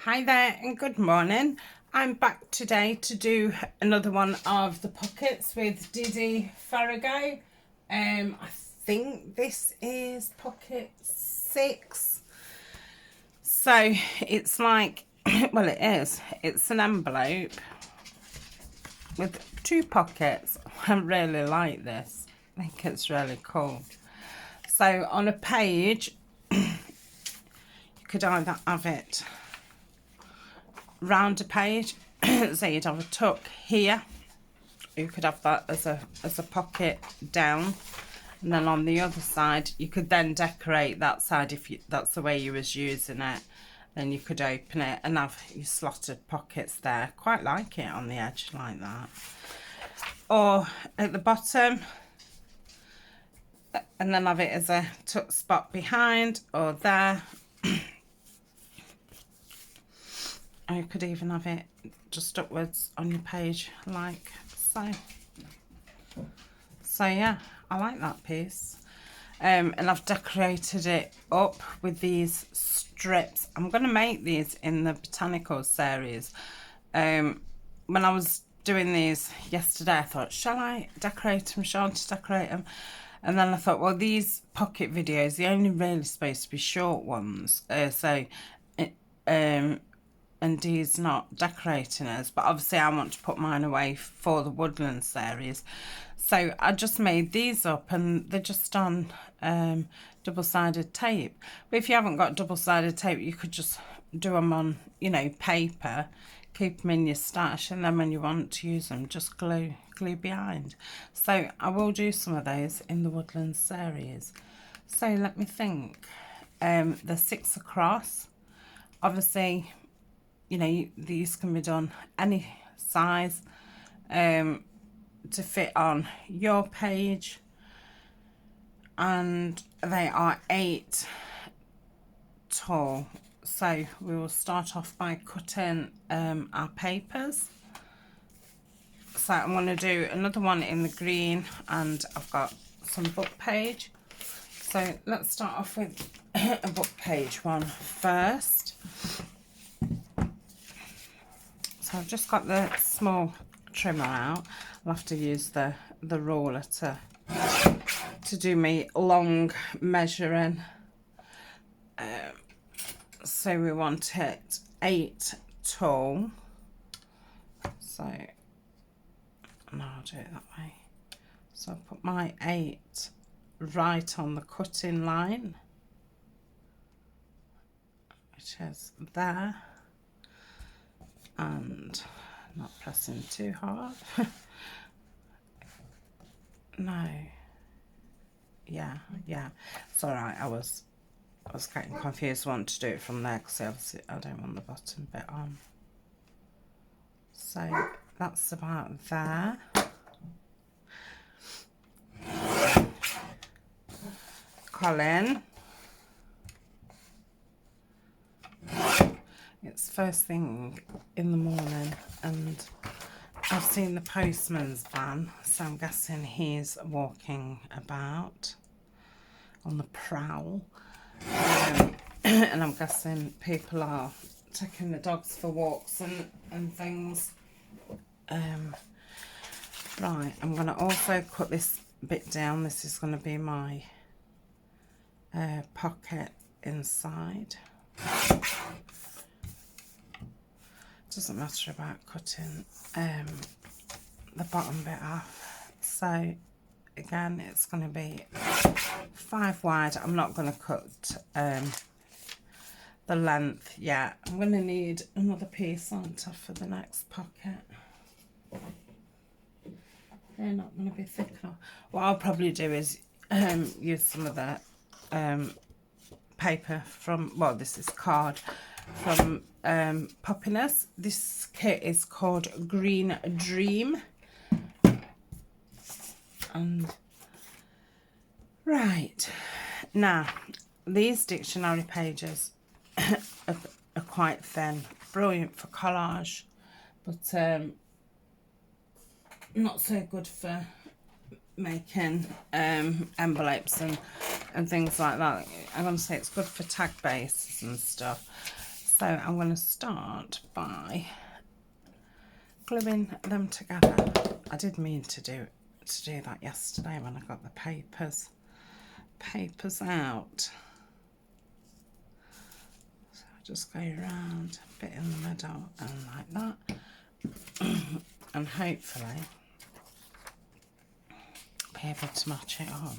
Hi there and good morning. I'm back today to do another one of the pockets with Didi Farrago. I think this is pocket 6. So it's like, well it is, it's an envelope with 2 pockets. I really like this. I think it's really cool. So on a page, you could either have it round a page, so you'd have a tuck here, you could have that as a pocket down, and then on the other side you could then decorate that side if that's the way you was using it. Then you could open it and have your slotted pockets there. Quite like it on the edge like that, or at the bottom, and then have it as a tuck spot behind or there. Or you could even have it just upwards on your page like so. So yeah, I like that piece. And I've decorated it up with these strips. I'm going to make these in the botanical series. When I was doing these yesterday, I thought, shall I decorate them? Shall I decorate them? And then I thought, well, these pocket videos, they're only really supposed to be short ones. And Dee's not decorating us, but obviously I want to put mine away for the woodland series. So I just made these up, and they're just on double-sided tape. But if you haven't got double-sided tape, you could just do them on, you know, paper, keep them in your stash, and then when you want to use them, just glue behind. So I will do some of those in the woodland series. So let me think. The 6 across, obviously, you know, these can be done any size to fit on your page, and they are 8 tall. So we will start off by cutting our papers. So I'm going to do another one in the green, and I've got some book page. So let's start off with a book page one first. So I've just got the small trimmer out. I'll have to use the ruler to do me long measuring. So we want it 8 tall. So no, I'll do it that way. So I'll put my 8 right on the cutting line, which is there. And not pressing too hard. No, yeah, it's all right. I was getting confused. I want to do it from there because obviously I don't want the bottom bit on. So that's about there. Colin, it's first thing in the morning, and I've seen the postman's van, so I'm guessing he's walking about on the prowl. And I'm guessing people are taking the dogs for walks and things. Right, I'm going to also cut this bit down. This is going to be my pocket inside. Doesn't matter about cutting the bottom bit off. So again, it's going to be 5 wide. I'm not going to cut the length yet. I'm going to need another piece on top for the next pocket. They're not going to be thick enough. What I'll probably do is use some of the paper from, well, this is card from Poppiness. This kit is called Green Dream. And right, now these dictionary pages are quite thin, brilliant for collage, but not so good for making envelopes and things like that. I'm going to say it's good for tag bases and stuff. So I'm going to start by gluing them together. I did mean to do that yesterday when I got the papers out. So I just go around a bit in the middle and like that, and hopefully be able to match it on.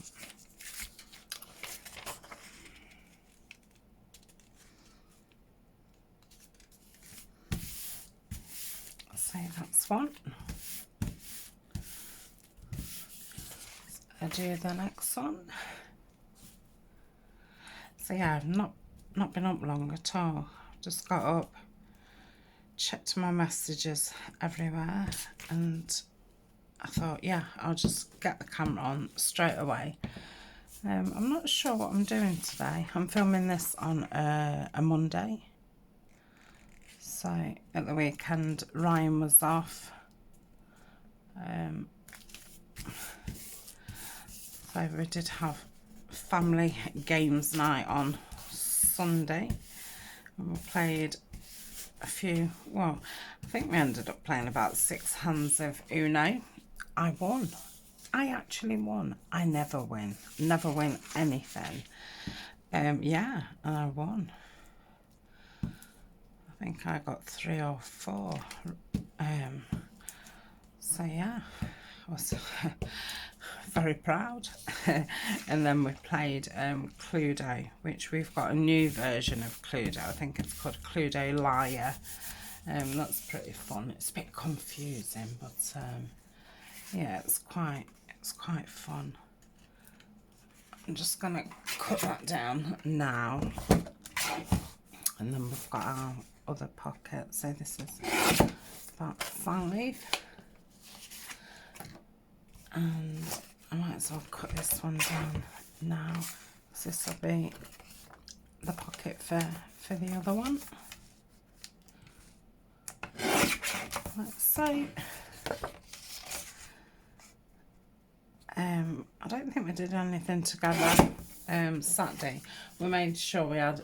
So that's one. I do the next one. So yeah, I've not been up long at all. Just got up, checked my messages everywhere, and I thought, yeah, I'll just get the camera on straight away. I'm not sure what I'm doing today. I'm filming this on a Monday. So at the weekend, Ryan was off. So we did have family games night on Sunday. And we played a few, well, I think we ended up playing about 6 hands of Uno. I won. I actually won. I never win. Never win anything. Yeah, and I won. I think I got 3 or 4. So yeah, I was very proud. And then we played Cluedo, which we've got a new version of Cluedo. I think it's called Cluedo Liar. That's pretty fun. It's a bit confusing, but yeah, it's quite fun. I'm just gonna cut that down now, and then we've got our other pocket. So this is about 5, and I might as well cut this one down now, so this will be the pocket for the other one. Like so. I don't think we did anything together Saturday. We made sure we had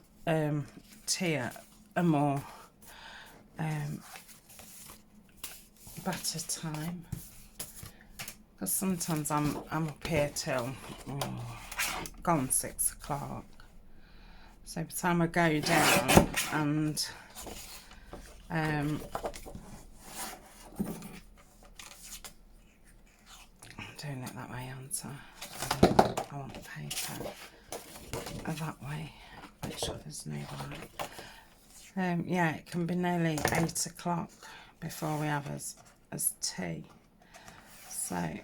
tea at a more better time, because sometimes I'm up here till gone 6 o'clock. So by the time I go down and I'm doing it that way, aren't I? I want the paper that way. Make sure there's no light. Yeah, it can be nearly 8 o'clock before we have as tea. So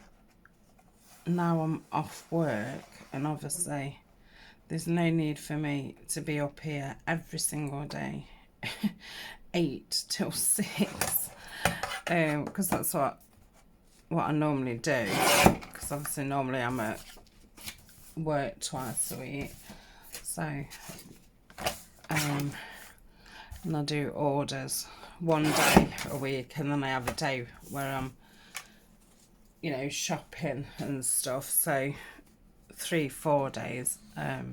now I'm off work, and obviously there's no need for me to be up here every single day 8 till 6, because that's what I normally do, because obviously normally I'm at work twice a week. So and I do orders one day a week, and then I have a day where I'm, you know, shopping and stuff. So 3-4 days I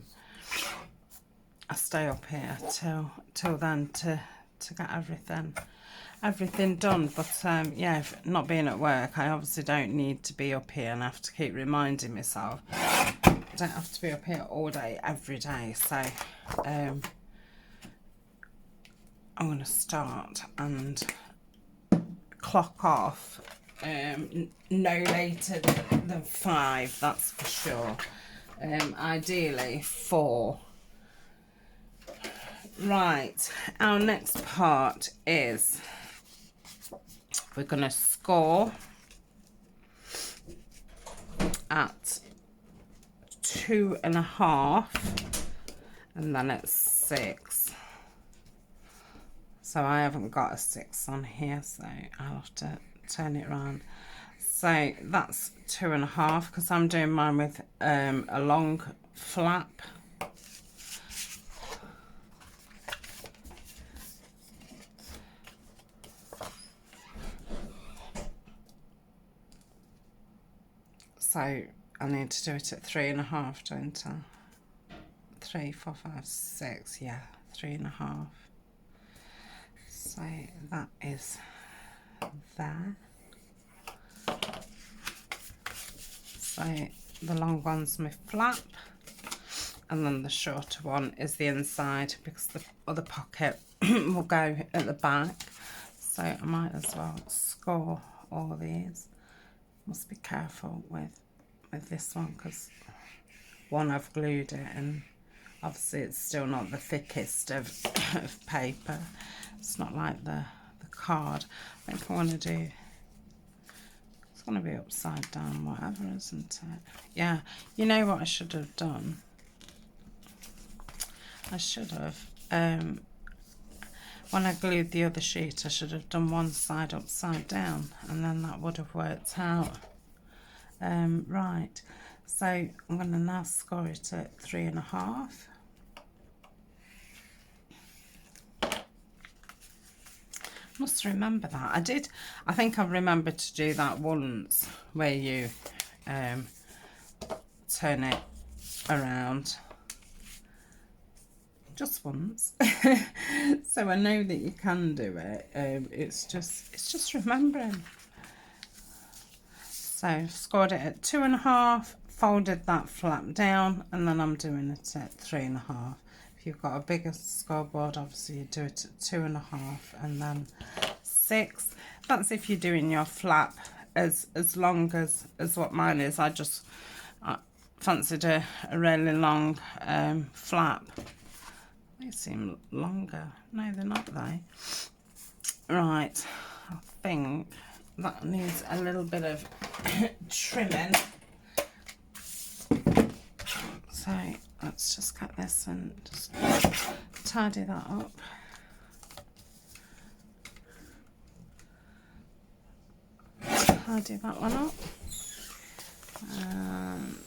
stay up here till then to get everything done. But yeah, if not being at work, I obviously don't need to be up here, and I have to keep reminding myself I don't have to be up here all day every day. So I'm going to start and clock off no later than 5, that's for sure. Ideally 4. Right, our next part is we're going to score at 2.5, and then it's 6. So I haven't got a 6 on here, so I'll have to turn it around. So that's 2.5, because I'm doing mine with a long flap. So I need to do it at 3.5, don't I? 3, 4, 5, 6, yeah, 3.5. So that is there. So the long one's my flap, and then the shorter one is the inside, because the other pocket will go at the back. So I might as well score all these. Must be careful with this one, because one, I've glued it, and obviously it's still not the thickest of paper. It's not like the card. I think I want to do, it's going to be upside down, whatever, isn't it? Yeah, you know what I should have done? I should have, when I glued the other sheet, I should have done one side upside down, and then that would have worked out. Right, so I'm going to now score it at 3.5. Must remember that. I think I remembered to do that once, where you turn it around. Just once. So I know that you can do it. It's just remembering. So scored it at 2.5, folded that flap down, and then I'm doing it at 3.5. If you've got a bigger scoreboard, obviously you do it at 2.5 and then 6. That's if you're doing your flap as long as what mine is. I fancied a really long flap. They seem longer. No, they're not, they. Right, I think that needs a little bit of trimming. So let's just cut this and just tidy that up. Tidy that one up. And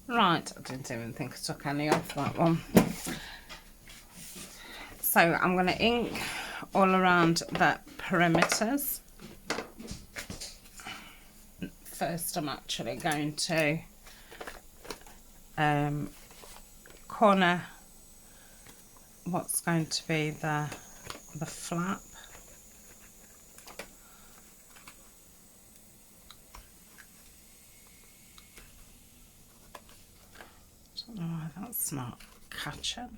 right, I didn't even think I took any off that one. So I'm going to ink all around the perimeters. First, I'm actually going to corner what's going to be the flap. I don't know why that's not catching.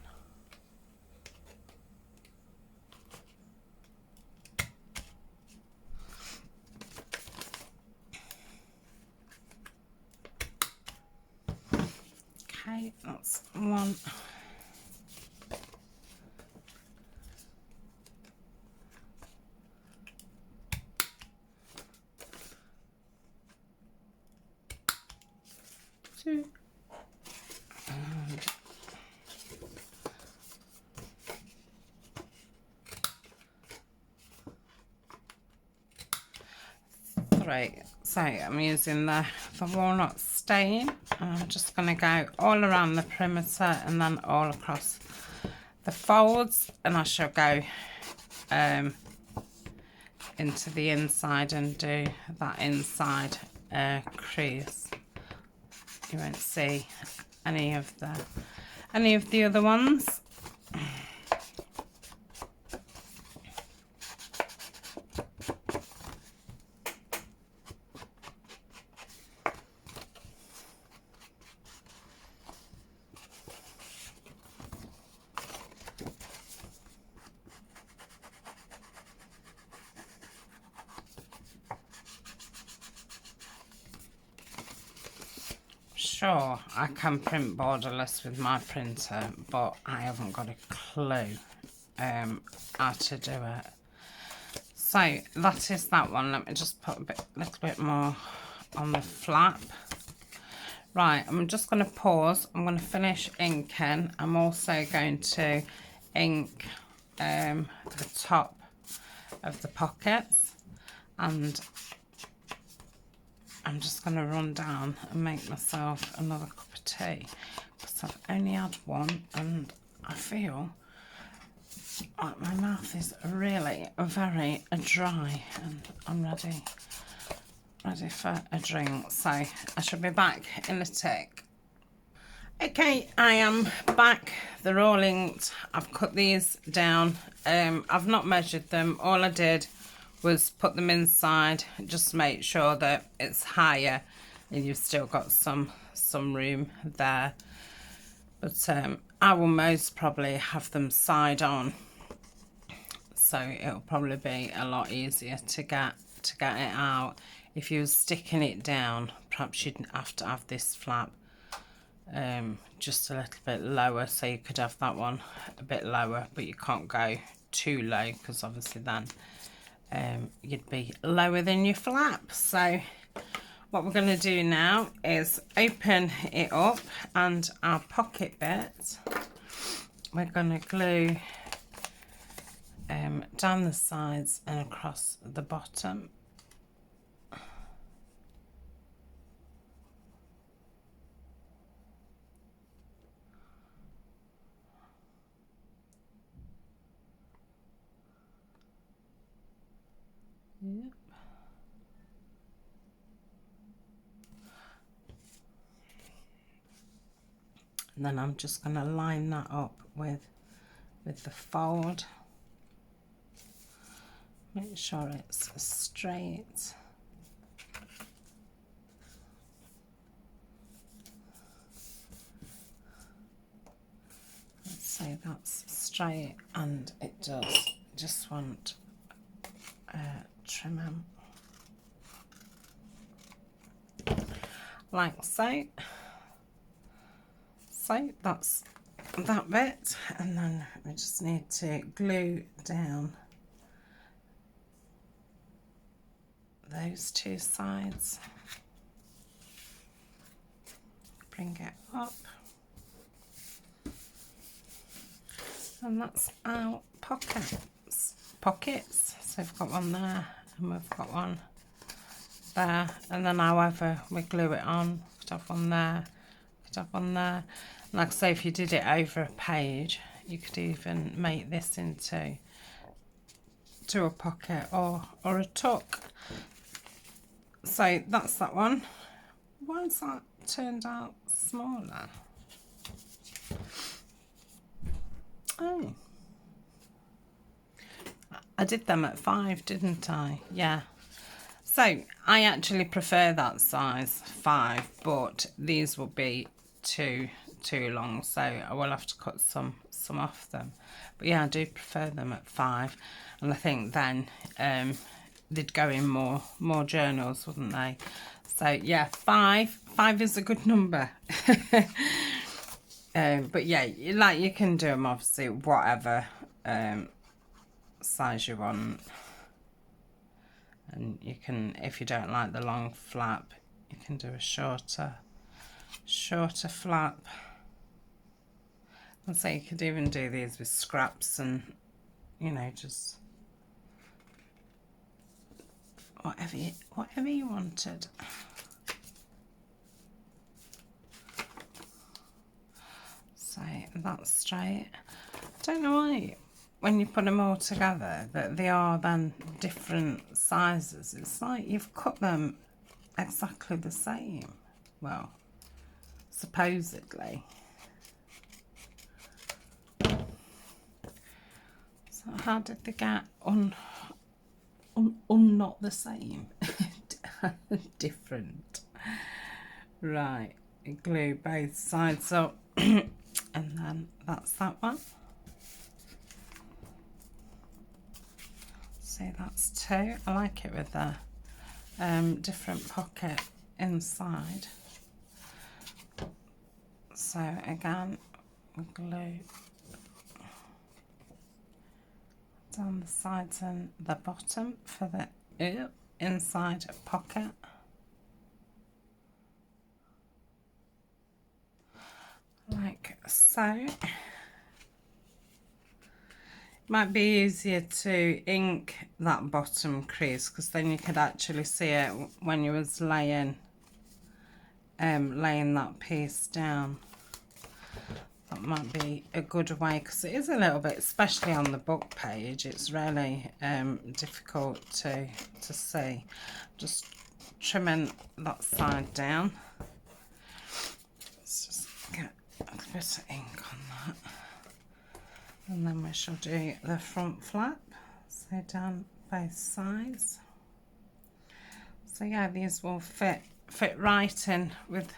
Okay, that's one. Two. And 3. So I'm using the walnut stain. I'm just going to go all around the perimeter and then all across the folds, and I shall go into the inside and do that inside crease. You won't see any of the other ones. Sure, I can print borderless with my printer, but I haven't got a clue how to do it. So that is that one. Let me just put a little bit more on the flap. Right, I'm just going to pause. I'm going to finish inking. I'm also going to ink the top of the pockets, and I'm just going to run down and make myself another cup of tea, because I've only had one and I feel Like, my mouth is really very dry and I'm ready for a drink, so I shall be back in a tick. Okay, I am back. They're all inked. I've cut these down. I've not measured them. All I did was put them inside just to make sure that it's higher and you've still got some room there. But I will most probably have them side on, so it'll probably be a lot easier to get it out. If you were sticking it down, perhaps you'd have to have this flap just a little bit lower, so you could have that one a bit lower, but you can't go too low because obviously then you'd be lower than your flap. So what we're going to do now is open it up, and our pocket bit we're going to glue down the sides and across the bottom. Yep. And then I'm just going to line that up with the fold. Make sure it's straight. Let's say that's straight, and it does just want trim them like so. So that's that bit, and then we just need to glue down those two sides. Bring it up, and that's our pockets. So we've got one there and we've got one there, and then however we glue it on, could have one there, could have one there. And like I say, if you did it over a page, you could even make this into a pocket or a tuck. So that's that one. Why has that turned out smaller? Oh, I did them at 5, didn't I? Yeah. So I actually prefer that size 5, but these will be too long, so I will have to cut some off them. But yeah, I do prefer them at 5, and I think then they'd go in more journals, wouldn't they? So yeah, 5 is a good number. But yeah, like, you can do them obviously whatever size you want, and you can, if you don't like the long flap, you can do a shorter flap. And so you could even do these with scraps, and you know, just whatever you wanted. So that's straight. I don't know why when you put them all together that they are then different sizes. It's like you've cut them exactly the same. Well, supposedly. So how did they get not the same? Different. Right, glue both sides up. And then that's that one. See, that's 2. I like it with the different pocket inside. So again, we glue down the sides and the bottom for the inside pocket. Like so. Might be easier to ink that bottom crease, because then you could actually see it when you was laying that piece down. that might be a good way, because it is a little bit, especially on the book page, it's really difficult to see. Just trimming that side down. Let's just get a bit of ink on that, and then we shall do the front flap, so down both sides. So yeah, these will fit right in with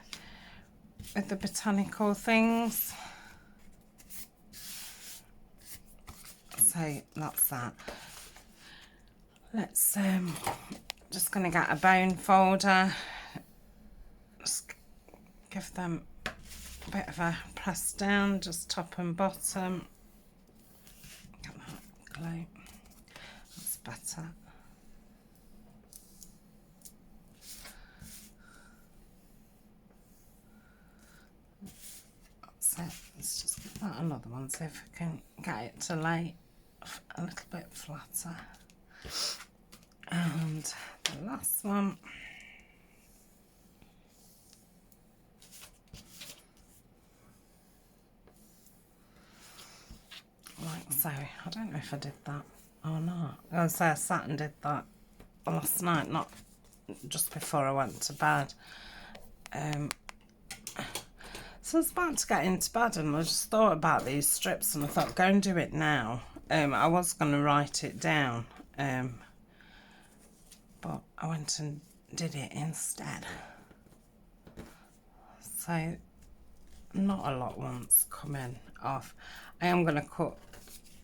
the botanical things. So that's that. Let's just gonna get a bone folder, just give them a bit of a press down, just top and bottom. Get that glue, that's better. That's it. Let's just get that another one, see if we can get it to lay a little bit flatter. And the last one. Like so. I don't know if I did that or not. I sat and did that last night, not just before I went to bed. So I was about to get into bed and I just thought about these strips and I thought, go and do it now. I was going to write it down, but I went and did it instead. So not a lot wants coming off. I am going to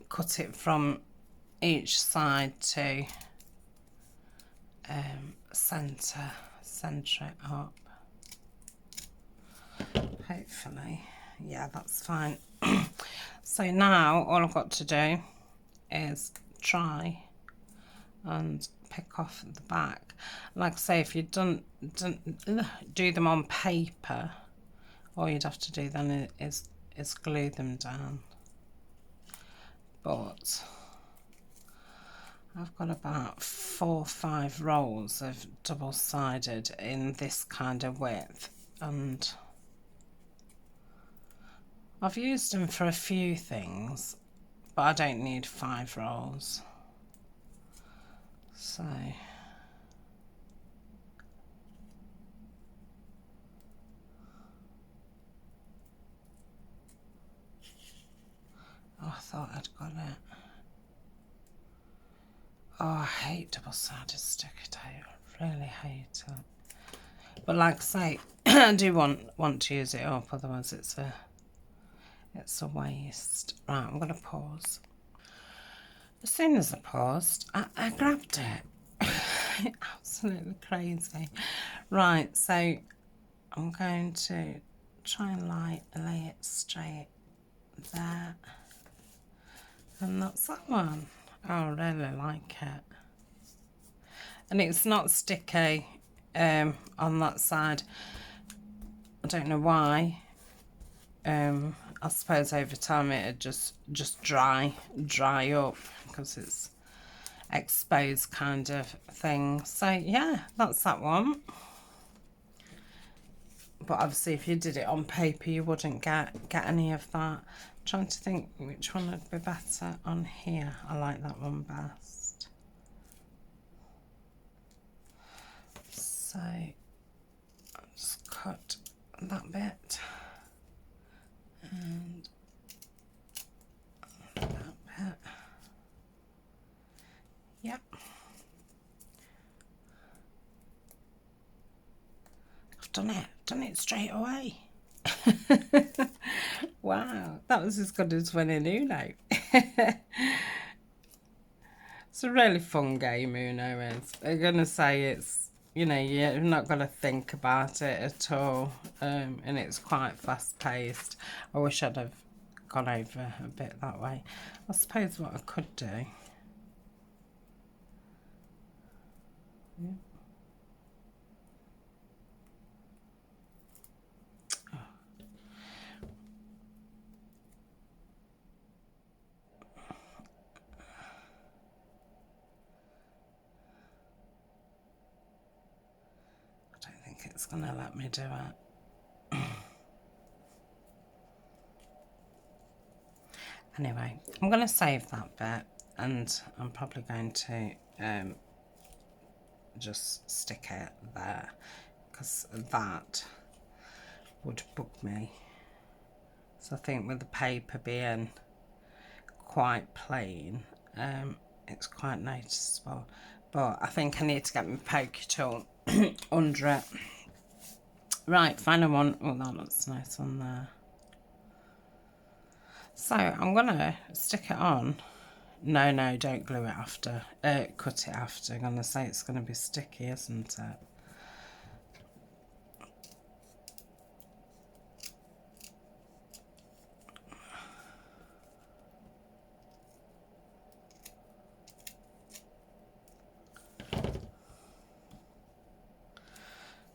cut it from each side to centre it up. Hopefully, yeah, that's fine. So now all I've got to do is try and pick off the back. Like I say, if you don't do them on paper, all you'd have to do then is glue them down. But I've got about 4 or 5 rolls of double-sided in this kind of width, and I've used them for a few things, but I don't need 5 rolls. So oh, I thought I'd got it. Oh, I hate double-sided sticker tape. I really hate it. But like I say, I do want to use it up, otherwise it's a waste. Right, I'm going to pause. As soon as I paused, I grabbed it. Absolutely crazy. Right, so I'm going to try and lay it straight there. And that's that one. I really like it. And it's not sticky on that side. I don't know why. I suppose over time it'd just dry up because it's exposed kind of thing. So yeah, that's that one. But obviously if you did it on paper you wouldn't get any of that. I'm trying to think which one would be better on here. I like that one best. So I'll just cut that bit and that bit. Yep. I've done it straight away. Wow, that was as good as winning Uno. It's a really fun game, Uno is. I'm gonna say it's, you know, you're not gonna think about it at all, and it's quite fast paced. I wish I'd have gone over a bit that way. I suppose what I could do. Yeah. It's gonna let me do it. Anyway, I'm going to save that bit, and I'm probably going to just stick it there, because that would bug me. So I think with the paper being quite plain, it's quite noticeable. But I think I need to get my poker tool under it. Right, final one. Oh, that looks nice on there. So I'm gonna stick it on. No, don't glue it after. Cut it after. I'm gonna say it's gonna be sticky, isn't it?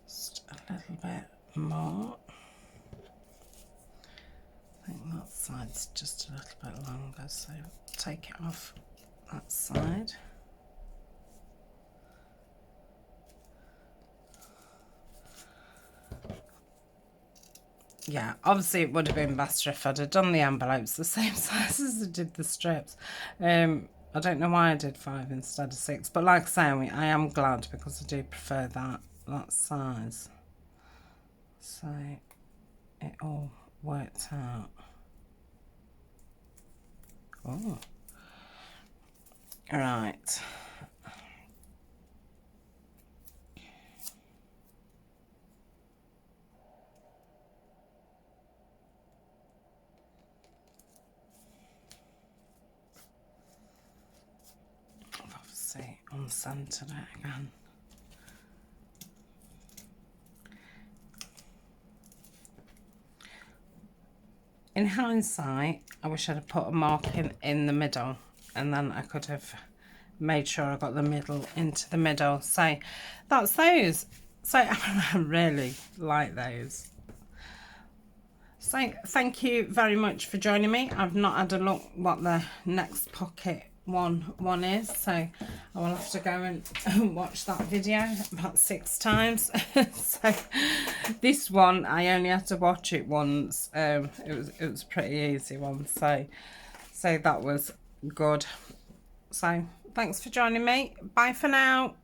Just a little bit more. I think that side's just a little bit longer, so take it off that side. Yeah, obviously it would have been better if I'd have done the envelopes the same size as I did the strips. I don't know why I did 5 instead of 6, but like I say, I am glad, because I do prefer that size. So it all worked out. Oh, right. I've obviously uncentered it again. In hindsight, I wish I'd have put a marking in the middle, and then I could have made sure I got the middle into the middle. So that's those. So I really like those. So thank you very much for joining me. I've not had a look what the next pocket one is, so I will have to go and watch that video about 6 times. So this one I only had to watch it once. It was a pretty easy one, so that was good. So thanks for joining me. Bye for now.